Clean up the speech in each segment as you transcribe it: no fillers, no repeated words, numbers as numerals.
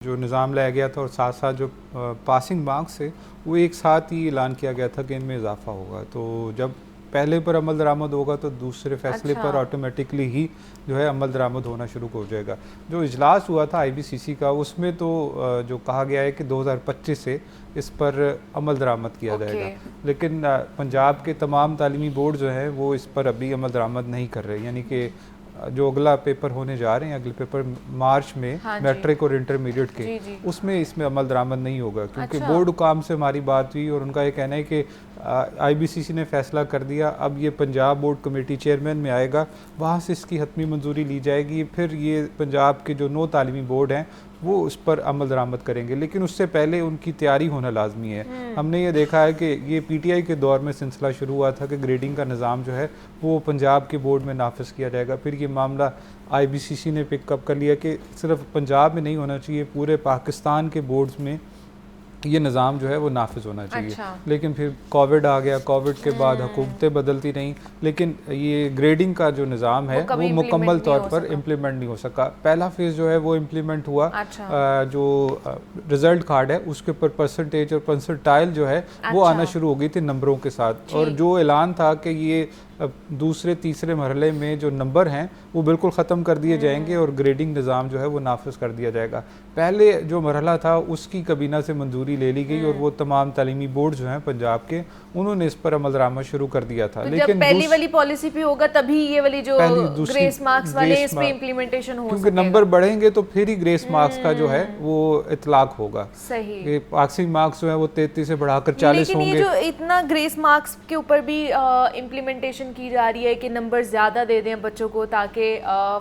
जो निज़ाम लाया गया था और साथ साथ जो पासिंग मार्क्स है वो एक साथ ही ऐलान किया गया था कि इनमें इजाफा होगा। तो जब पहले पर अमल दरामद होगा तो दूसरे फैसले पर ऑटोमेटिकली ही जो है अमल दरामद होना शुरू हो जाएगा। जो इजलास हुआ था आईबीसीसी का उसमें तो जो कहा गया है कि 2025 से इस पर अमल दरामद किया जाएगा, लेकिन पंजाब के तमाम तालीमी बोर्ड जो है वो इस पर अभी अमल दरामद नहीं कर रहे। यानी कि जो अगला पेपर होने जा रहे हैं, अगले पेपर मार्च में मैट्रिक और इंटरमीडिएट के, उसमें इसमें अमल दरामद नहीं होगा क्योंकि बोर्ड हुकाम से हमारी बात हुई और उनका ये कहना है कि आईबीसीसी ने फैसला कर दिया, अब ये पंजाब बोर्ड कमेटी चेयरमैन में आएगा, वहाँ से इसकी हतमी मंजूरी ली जाएगी, फिर ये पंजाब के जो 9 तालीमी बोर्ड हैं वो उस पर अमल दरामद करेंगे, लेकिन उससे पहले उनकी तैयारी होना लाजमी है। हमने ये देखा है कि ये पीटीआई के दौर में सिलसिला शुरू हुआ था कि ग्रेडिंग का निज़ाम जो है वो पंजाब के बोर्ड में नाफिज किया जाएगा, फिर ये मामला आईबीसीसी ने पिकअप कर लिया कि सिर्फ पंजाब में नहीं होना चाहिए, पूरे पाकिस्तान के बोर्ड्स में ये निज़ाम जो है वो नाफिज होना चाहिए। लेकिन फिर कोविड आ गया, कोविड के बाद हुकूमतें बदलती नहीं, लेकिन ये ग्रेडिंग का जो निज़ाम है वो मुकम्मल तौर पर इम्प्लीमेंट नहीं हो सका। पहला फेज़ जो है वो इम्प्लीमेंट हुआ, जो रिज़ल्ट कार्ड है उसके ऊपर परसेंटेज और परसेंटाइल जो है वो आना शुरू हो गई थी नंबरों के साथ, और जो ऐलान था कि ये दूसरे तीसरे मरहले में जो नंबर हैं वो बिल्कुल ख़त्म कर दिए जाएंगे और ग्रेडिंग निज़ाम जो है वो नाफिज कर दिया जाएगा। पहले जो मरहला था उसकी कबीना से मंजूरी ले ली गई और वो तमाम तालीमी बोर्ड जो हैं पंजाब के, उन्होंने इस पर अमल दरामद शुरू कर दिया था। तो लेकिन जब पहली वाली पॉलिसी पे होगा तभी ये वाली जो ग्रेस मार्क्स वाले इस पे इम्प्लीमेंटेशन हो, क्योंकि नंबर बढ़ेंगे तो फिर ही ग्रेस मार्क्स का जो है वो इतलाक होगा। सही, पासिंग मार्क्स जो है वो 33 से बढ़ाकर 40 होंगे। लेकिन ये जो इतना ग्रेस मार्क्स के ऊपर भी इम्प्लीमेंटेशन की जा रही है कि नंबर ज़्यादा दे दें बच्चों को ताकि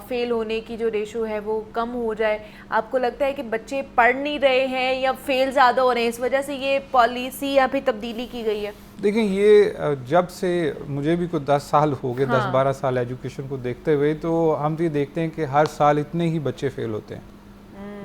फेल होने की जो रेशो है वो कम हो जाए, आपको लगता है कि बच्चे पढ़ नहीं रहे हैं या फेल ज़्यादा हो रहे हैं, इस वजह से ये पॉलिसी या फिर तब्दीली की गई है? देखिए, ये जब से मुझे भी कुछ 10 साल हो गए, 10-12 साल एजुकेशन को देखते हुए, तो हम तो ये देखते हैं कि हर साल इतने ही बच्चे फेल होते हैं,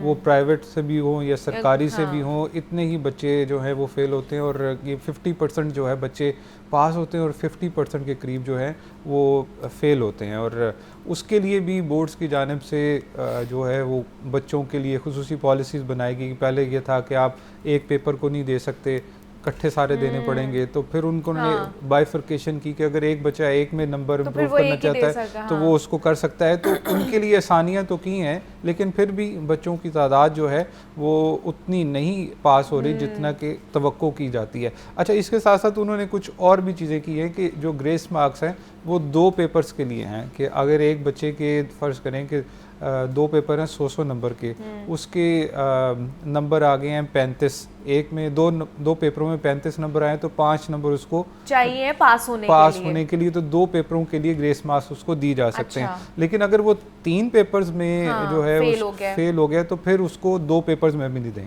वो प्राइवेट से भी हों या सरकारी से भी हों, इतने ही बच्चे जो है वो फेल होते हैं। और ये 50% जो है बच्चे पास होते हैं और 50% के करीब जो है वो फेल होते हैं। और उसके लिए भी बोर्ड्स की जानिब से जो है वो बच्चों के लिए खुसूसी पॉलिसीज़ बनाएगी। पहले ये था कि आप एक पेपर को नहीं दे सकते, इकट्ठे सारे देने पड़ेंगे, तो फिर उनको बाइफर्केशन की कि अगर एक बच्चा एक में नंबर इम्प्रूव करना चाहता है तो वो उसको कर सकता है। तो उनके लिए आसानियां तो की हैं, लेकिन फिर भी बच्चों की तादाद जो है वो उतनी नहीं पास हो रही जितना कि तवक्को की जाती है। अच्छा, इसके साथ साथ उन्होंने कुछ और भी चीज़ें की हैं कि जो ग्रेस मार्क्स हैं वो 2 पेपर्स के लिए हैं, कि अगर एक बच्चे के फ़र्ज़ करें कि 2 पेपर हैं 100 नंबर के, उसके नंबर आ गए हैं 35, एक में दो पेपरों में 35 नंबर आए तो 5 नंबर उसको चाहिए पास होने के लिए, तो 2 पेपरों के लिए ग्रेस मार्क्स उसको दी जा सकते हैं। लेकिन अगर वो 3 पेपर्स में जो है फेल हो गया तो फिर उसको 2 पेपर्स में भी नहीं देंगे।